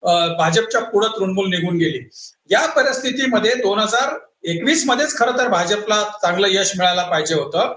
भाजपच्या पुढे तृणमूल निघून गेली. या परिस्थितीमध्ये 2021 मध्येच खरं तर भाजपला चांगलं यश मिळायला पाहिजे होतं.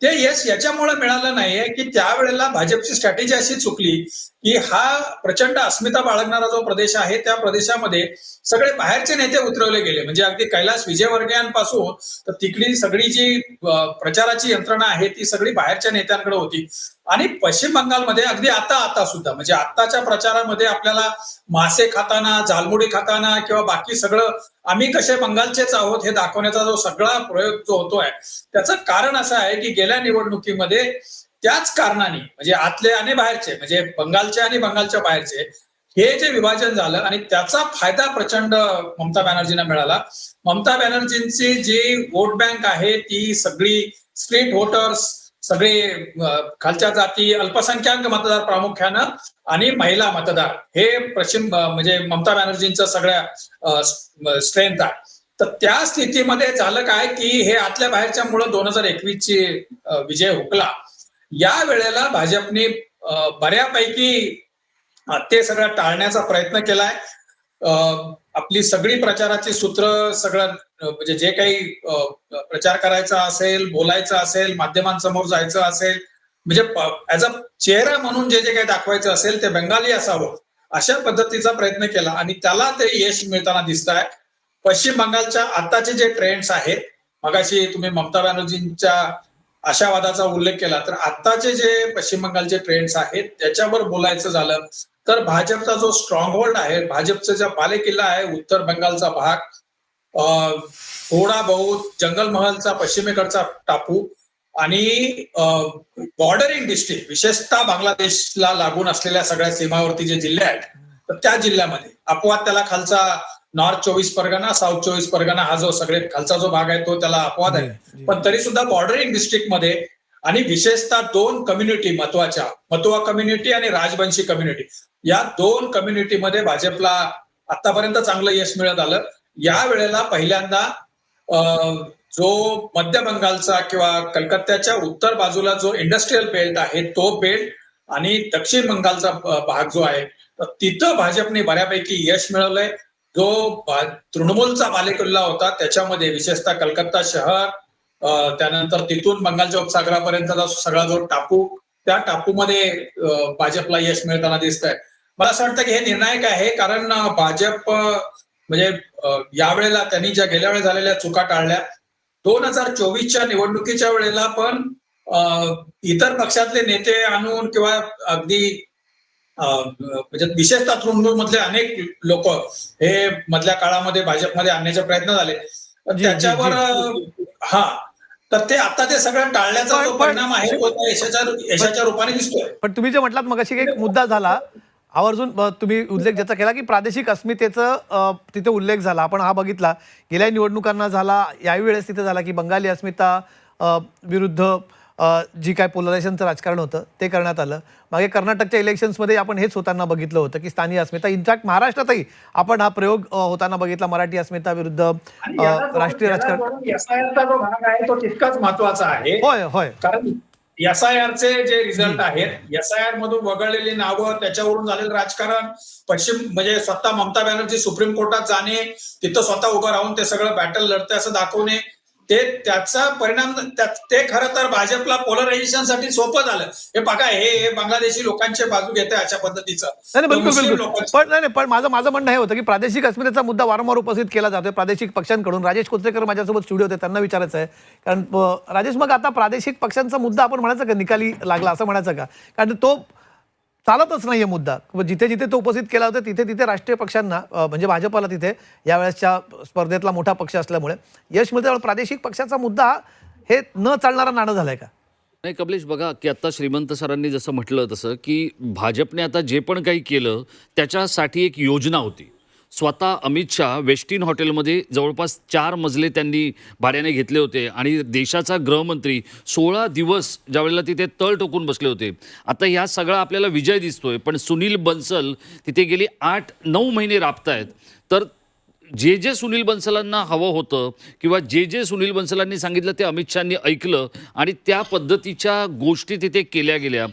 ते यश याच्यामुळे मिळालं नाहीये की त्यावेळेला भाजपची स्ट्रॅटेजी अशी चुकली की हा प्रचंड अस्मिता बाळगणारा जो प्रदेश आहे त्या प्रदेशामध्ये सगळे बाहेरचे नेते उतरवले गेले. म्हणजे अगदी कैलास विजयवर्गीयांपासून तर तिकडली सगळी जी प्रचाराची यंत्रणा आहे ती सगळी बाहेरच्या नेत्यांकडे होती. आणि पश्चिम बंगालमध्ये अगदी आता सुद्धा म्हणजे आत्ताच्या प्रचारामध्ये आपल्याला मासे खाताना, झालमुडी खाताना किंवा बाकी सगळं आम्ही कसे बंगालचेच आहोत हे दाखवण्याचा जो सगळा प्रयोग जो होतोय त्याचं कारण असं आहे की गेल्या निवडणुकीमध्ये त्याच कारणाने म्हणजे आतले आणि बाहेरचे म्हणजे बंगालचे आणि बंगालच्या बाहेरचे हे जे विभाजन झालं आणि त्याचा फायदा प्रचंड ममता बॅनर्जींना मिळाला. ममता बॅनर्जींची जी वोट बँक आहे ती सगळी स्ट्रीट व्होटर्स, सगळे खालच्या जाती, अल्पसंख्याक मतदार प्रामुख्यानं आणि महिला मतदार हे पश्चिम म्हणजे ममता बॅनर्जींचं सगळ्या स्ट्रेंथ आहे. तर त्या स्थितीमध्ये झालं काय की हे आतल्या बाहेरच्या मुळे 2021 ची विजय हुकला. या वेळेला भाजपने बऱ्यापैकी ते सगळं टाळण्याचा प्रयत्न केलाय. आपली सगळी प्रचाराची सूत्र सगळं म्हणजे जे काही प्रचार करायचा असेल, बोलायचं असेल, माध्यमांसमोर जायचं असेल म्हणजे ऍज अ चेहरा म्हणून जे जे काही दाखवायचं असेल ते बंगाली असावं अशा पद्धतीचा प्रयत्न केला आणि त्याला ते यश मिळताना दिसत आहे. पश्चिम बंगालच्या आताचे जे ट्रेंड्स आहेत, मगाशी तुम्ही ममता बॅनर्जींच्या आशावादाचा उल्लेख केला तर आताचे जे पश्चिम बंगालचे ट्रेंड्स आहेत त्याच्यावर बोलायचं झालं तर भाजपचा जो स्ट्रॉंग होल्ड आहे, भाजपचा जो बालेकिल्ला आहे उत्तर बंगालचा भाग, थोडा बहुत जंगल महलचा पश्चिमेकडचा टापू आणि बॉर्डरिंग डिस्ट्रिक्ट विशेषतः बांगलादेशला लागून असलेल्या सगळ्या सीमावर्ती जे जिल्हे आहेत तर त्या जिल्ह्यामध्ये अपवाद त्याला खालचा नॉर्थ 24 परगणा, साऊथ 24 परगणा हा जो सगळे खालचा जो भाग आहे तो त्याला अपवाद आहे. पण तरी सुद्धा बॉर्डरिंग डिस्ट्रिक्ट मध्ये आणि विशेषतः दोन कम्युनिटी महत्वाच्या, मतुआ कम्युनिटी आणि राजवंशी कम्युनिटी, या दोन कम्युनिटीमध्ये भाजपला आतापर्यंत चांगलं यश मिळत आलं. या वेळेला पहिल्यांदा जो मध्य बंगालचा किंवा कलकत्त्याच्या उत्तर बाजूला जो इंडस्ट्रीयल बेल्ट आहे तो बेल्ट आणि दक्षिण बंगालचा भाग जो आहे तर तिथं भाजपने बऱ्यापैकी यश मिळवलंय. जो तृणमूलचा बालेकिल्ला होता त्याच्यामध्ये विशेषतः कलकत्ता शहर, त्यानंतर तिथून बंगालच्या उपसागरापर्यंतचा सगळा जो टापू त्या टापूमध्ये भाजपला यश मिळताना दिसतंय. मला असं वाटतं की हे निर्णायक आहे कारण भाजप म्हणजे यावेळेला त्यांनी ज्या गेल्या वेळेला झालेल्या चुका टाळल्या. 2024च्या निवडणुकीच्या वेळेला पण इतर पक्षातले नेते आणून किंवा अगदी म्हणजे विशेषतः तृणमूल मधले अनेक लोक हे मधल्या काळामध्ये भाजपमध्ये आणण्याचे प्रयत्न झाले. त्याच्यावर तर ते आता ते सगळं टाळण्याचा जो परिणाम आहे तो यशाच्या रूपाने दिसतोय. पण तुम्ही जे म्हटलात मगाशी एक मुद्दा झाला आवर्जून तुम्ही उल्लेख ज्याचा केला की प्रादेशिक अस्मितेचा तिथे उल्लेख झाला. आपण हा बघितला गेल्या निवडणुकांना झाला, याही वेळेस तिथे झाला की बंगाली अस्मिता विरुद्ध जी काय पोलरायझेशनचं राजकारण होतं ते करण्यात आलं. मागे कर्नाटकच्या इलेक्शन्समध्ये आपण हेच होताना बघितलं होतं की स्थानिक अस्मिता, इनफॅक्ट महाराष्ट्रातही आपण हा प्रयोग होताना बघितला, मराठी अस्मिता विरुद्ध राष्ट्रीय राजकारण. एसआयआरचा जो भाग आहे तो तितकाच महत्वाचा आहे. होय कारण एसआयआरचे जे रिझल्ट आहेत, एसआयआर मधून वगळलेली नावं, त्याच्यावरून झालेलं राजकारण, पश्चिम म्हणजे स्वतः ममता बॅनर्जी सुप्रीम कोर्टात जाणे, तिथं स्वतः उभं राहून ते सगळं बॅटल लढते असं दाखवणे, ते त्याचा परिणाम ते खरं तर भाजपला पोलरायझेशनसाठी सोपं झालं. हे बघा हे बांगलादेशी लोकांची बाजू घेते अशा पद्धतीचं. पण माझं म्हणणं हे होतं की प्रादेशिक अस्मितेचा मुद्दा वारंवार उपस्थित केला जातोय प्रादेशिक पक्षांकडून. राजेश कोचरेकर माझ्यासोबत स्टुडिओ होते, त्यांना विचारायचं आहे कारण राजेश मग आता प्रादेशिक पक्षांचा मुद्दा आपण म्हणायचं का निकाली लागला असं म्हणायचं का? कारण तो चालतच नाहीये मुद्दा. जिथे जिथे तो उपस्थित केला होता तिथे तिथे राष्ट्रीय पक्षांना म्हणजे भाजपला तिथे यावेळेसच्या स्पर्धेतला मोठा पक्ष असल्यामुळे यश मिळतं. प्रादेशिक पक्षाचा मुद्दा हे न चालणारा नाणं झालंय का? नाही कमलेश, बघा की आता श्रीमंत सरांनी जसं म्हटलं तसं की भाजपने आता जे पण काही केलं त्याच्यासाठी एक योजना होती. स्वतः अमित शहा वेस्टिन हॉटेलमध्ये जवळपास 4 मजले त्यांनी भाड्याने घेतले होते आणि देशाचा गृहमंत्री 16 दिवस ज्यावेळेला तिथे तळ टोकून बसले होते. आता ह्या सगळा आपल्याला विजय दिसतोय, पण सुनील बन्सल तिथे गेली 8-9 महिने राबतायत. तर जे सुनील बन्सलांना हवं होतं किंवा जे सुनील बन्सलांनी सांगितलं ते अमित शहानी ऐकलं आणि त्या पद्धतीच्या गोष्टी तिथे केल्या गेल्या.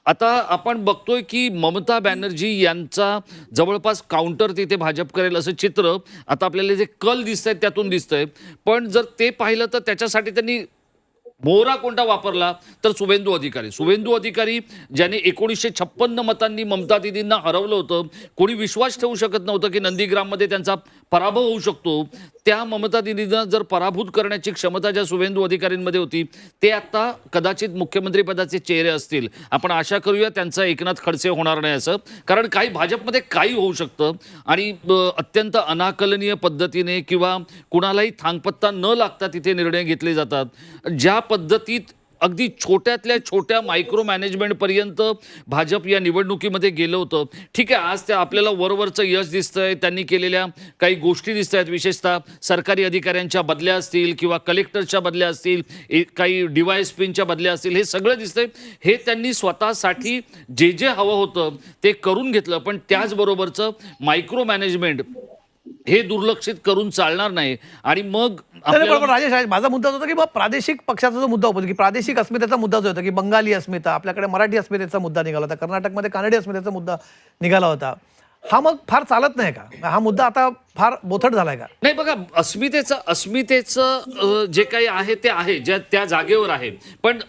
आता आपण बघतोय की ममता बॅनर्जी यांचा जवळपास काउंटर तिथे भाजप करेल असं चित्र आता आपल्याला जे कल दिसतंय त्यातून दिसतंय. पण जर ते पाहिलं तर त्याच्यासाठी त्यांनी मोहरा कोणता वापरला तर शुभेंदू अधिकारी ज्याने 1956 मतांनी ममता दिदींना हरवलं होतं. कोणी विश्वास ठेवू शकत नव्हतं की नंदीग्राममध्ये त्यांचा पराभव होऊ शकतो. त्या ममता दिदींना जर पराभूत करण्याची क्षमता ज्या शुभेंदू अधिकारींमध्ये होती ते आता कदाचित मुख्यमंत्री पदाचे चेहरे असतील. आपण आशा करूया त्यांचा एकनाथ खडसे होणार नाही असं, कारण काही भाजपमध्ये काही होऊ शकतं आणि अत्यंत अनाकलनीय पद्धतीने किंवा कुणालाही थांगपत्ता न लागता तिथे निर्णय घेतले जातात. ज्या पद्धतीत अगदी छोट्यातल्या छोट्या मायक्रो मॅनेजमेंट पर्यंत भाजप या निवडणुकीमध्ये गेलं होतं. ठीक आहे, आज त्या आपल्याला वरवरचं यश दिसतंय, त्यांनी केलेल्या काही गोष्टी दिसत आहेत, विशेषतः सरकारी अधिकाऱ्यांच्या बदल्या असतील किंवा कलेक्टरच्या बदल्या असतील, काही DYSPच्या बदल्या असतील, हे सगळं दिसतंय. हे त्यांनी स्वतःसाठी जे जे हवं होतं ते करून घेतलं. पण त्याचबरोबरचं मायक्रो मॅनेजमेंट हे दुर्लक्षित करून चालणार नाही. आणि मग पण राजेश, माझा मुद्दा होता की प्रादेशिक पक्षाचा जो मुद्दा होता की प्रादेशिक अस्मितेचा मुद्दा जो होता की बंगाली अस्मिता, आपल्याकडे मराठी अस्मितेचा मुद्दा निघाला होता, कर्नाटकमध्ये कानडी अस्मितेचा मुद्दा निघाला होता, हा मग फार चालत नाही का? हा मुद्दा आता फार बोथट झालाय का? नाही, बघा, अस्मितेचं जे काही आहे ते आहे, ज्या त्या जागेवर आहे. पण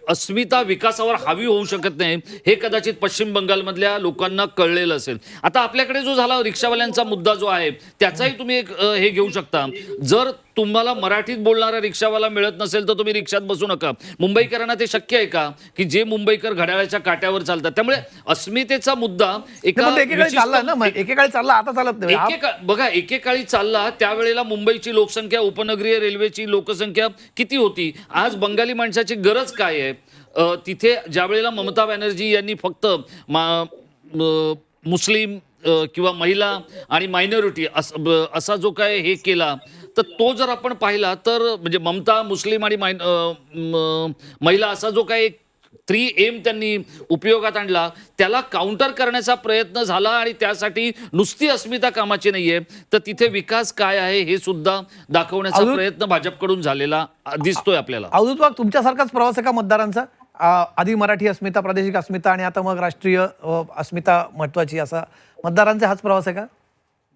अस्मिता विकासावर हावी होऊ शकत नाही हे कदाचित पश्चिम बंगालमधल्या लोकांना कळलेलं असेल. आता आपल्याकडे जो झाला रिक्षावाल्यांचा मुद्दा जो आहे त्याचाही तुम्ही एक हे घेऊ शकता. जर तुम्हाला मराठीत बोलणारा रिक्षावाला मिळत नसेल तर तुम्ही रिक्षात बसू नका. मुंबईकरांना ते शक्य आहे का की जे मुंबईकर घड्याळाच्या काट्यावर चालतात? त्यामुळे अस्मितेचा मुद्दा एकेकाळी चालला ना, एकेकाळी चालला, आता चालत नाही. बघा, एकेकाळी चालला त्यावेळेला मुंबईची लोकसंख्या, उपनगरीय रेल्वेची लोकसंख्या किती होती? आज बंगाली माणसाची गरज काय आहे? तिथे ज्या वेळेला ममता बॅनर्जी यांनी फक्त मुस्लिम किंवा महिला आणि मायनॉरिटी असा जो काय हे केला, तर तो जर आपण पाहिला तर म्हणजे ममता, मुस्लिम आणि महिला असा जो काय 3M त्यांनी उपयोगात आणला, त्याला काउंटर करण्याचा प्रयत्न झाला. आणि त्यासाठी नुसती अस्मिता कामाची नाहीये, तर तिथे विकास काय आहे हे सुद्धा दाखवण्याचा प्रयत्न भाजपकडून झालेला दिसतोय आपल्याला. अवधूत वाघ, तुमच्यासारखाच प्रवास आहे का मतदारांचा? आधी मराठी अस्मिता, प्रादेशिक अस्मिता आणि आता मग राष्ट्रीय अस्मिता महत्वाची, असा मतदारांचा हाच प्रवास आहे का?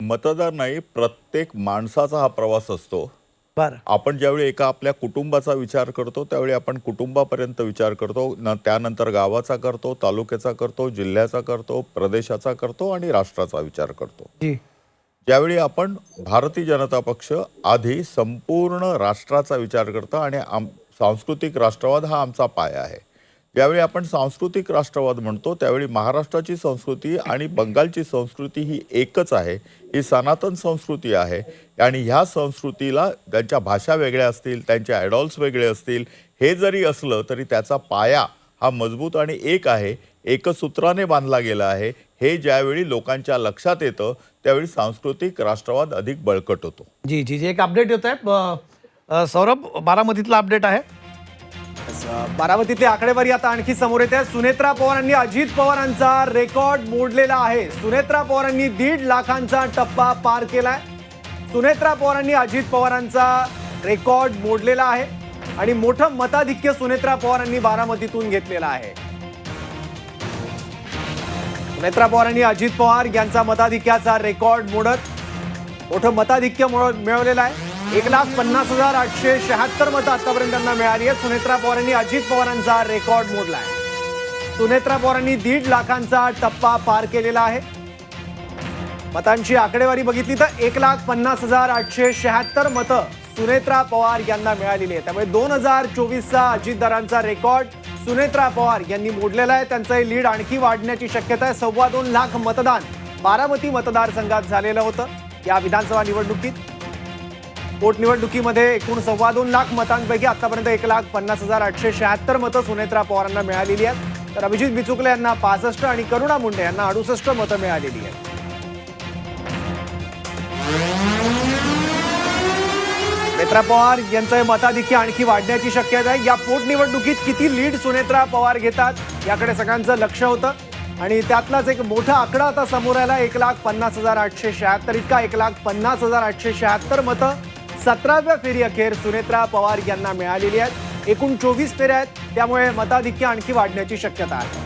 मतदार नाही, प्रत्येक माणसाचा हा प्रवास असतो. बरं, आपण ज्यावेळी एका आपल्या कुटुंबाचा विचार करतो त्यावेळी आपण कुटुंबापर्यंत विचार करतो, त्यानंतर गावाचा करतो, तालुक्याचा करतो, जिल्ह्याचा करतो, प्रदेशाचा करतो आणि राष्ट्राचा विचार करतो. ज्यावेळी आपण भारतीय जनता पक्ष आधी संपूर्ण राष्ट्राचा विचार करतो आणि सांस्कृतिक राष्ट्रवाद हा आमचा पाया आहे. ज्यावेळी आपण सांस्कृतिक राष्ट्रवाद म्हणतो त्यावेळी महाराष्ट्राची संस्कृती आणि बंगालची संस्कृती ही एकच आहे, ही सनातन संस्कृती आहे. आणि ह्या संस्कृतीला त्यांच्या भाषा वेगळ्या असतील, त्यांचे आयडॉल्स वेगळे असतील, हे जरी असलं तरी त्याचा पाया हा मजबूत आणि एक आहे, एकसूत्राने बांधला गेला आहे. हे ज्यावेळी लोकांच्या लक्षात येतं त्यावेळी सांस्कृतिक राष्ट्रवाद अधिक बळकट होतो. जी जी जी एक अपडेट येत आहे. सौरभ, बारामतीतला अपडेट आहे. बारामतीतली आकडेवारी आता आणखी समोर येते. सुनेत्रा पवारांनी अजित पवारांचा रेकॉर्ड मोडलेला आहे. सुनेत्रा पवारांनी 1.5 लाखांचा टप्पा पार केलाय. सुनेत्रा पवारांनी अजित पवारांचा रेकॉर्ड मोडलेला आहे आणि मोठं मताधिक्य सुनेत्रा पवारांनी बारामतीतून घेतलेला आहे. सुनेत्रा पवारांनी अजित पवार यांचा मताधिक्याचा रेकॉर्ड मोडत मोठं मताधिक्य मिळवलेलं आहे. 1,50,876 मतं आतापर्यंत त्यांना मिळाली आहेत. सुनेत्रा पवारांनी अजित पवारांचा रेकॉर्ड मोडलाय. सुनेत्रा पवारांनी 1.5 लाखांचा टप्पा पार केलेला आहे. मतांची आकडेवारी बघितली तर 1,50,876 मतं सुनेत्रा पवार यांना मिळालेली आहे. त्यामुळे 2024चा अजितदारांचा रेकॉर्ड सुनेत्रा पवार यांनी मोडलेला आहे. त्यांचं हे लीड आणखी वाढण्याची शक्यता आहे. 2.25 लाख मतदान बारामती मतदारसंघात झालेलं होतं या विधानसभा निवडणुकीत. पोटनिवडणुकीमध्ये एकूण 2.25 लाख मतांपैकी आतापर्यंत 1,50,876 मतं सुनेत्रा पवारांना मिळालेली आहेत. तर अभिजित बिचुकले यांना 65 आणि करुणा मुंडे यांना 68 मतं मिळालेली आहेत. सुनेत्रा पवार यांचं मताधिक्य आणखी वाढण्याची शक्यता आहे. या पोटनिवडणुकीत किती लीड सुनेत्रा पवार घेतात याकडे सगळ्यांचं लक्ष होतं आणि त्यातलाच एक मोठा आकडा आता समोर आला. 1,50,876 इतका 1,50,876 मतं 17व्या फेरी अखेर सुनेत्रा पवार यांना मिळालेली आहेत. एकूण 24 फेऱ्या आहेत, त्यामुळे मताधिक्य आणखी वाढण्याची शक्यता आहे.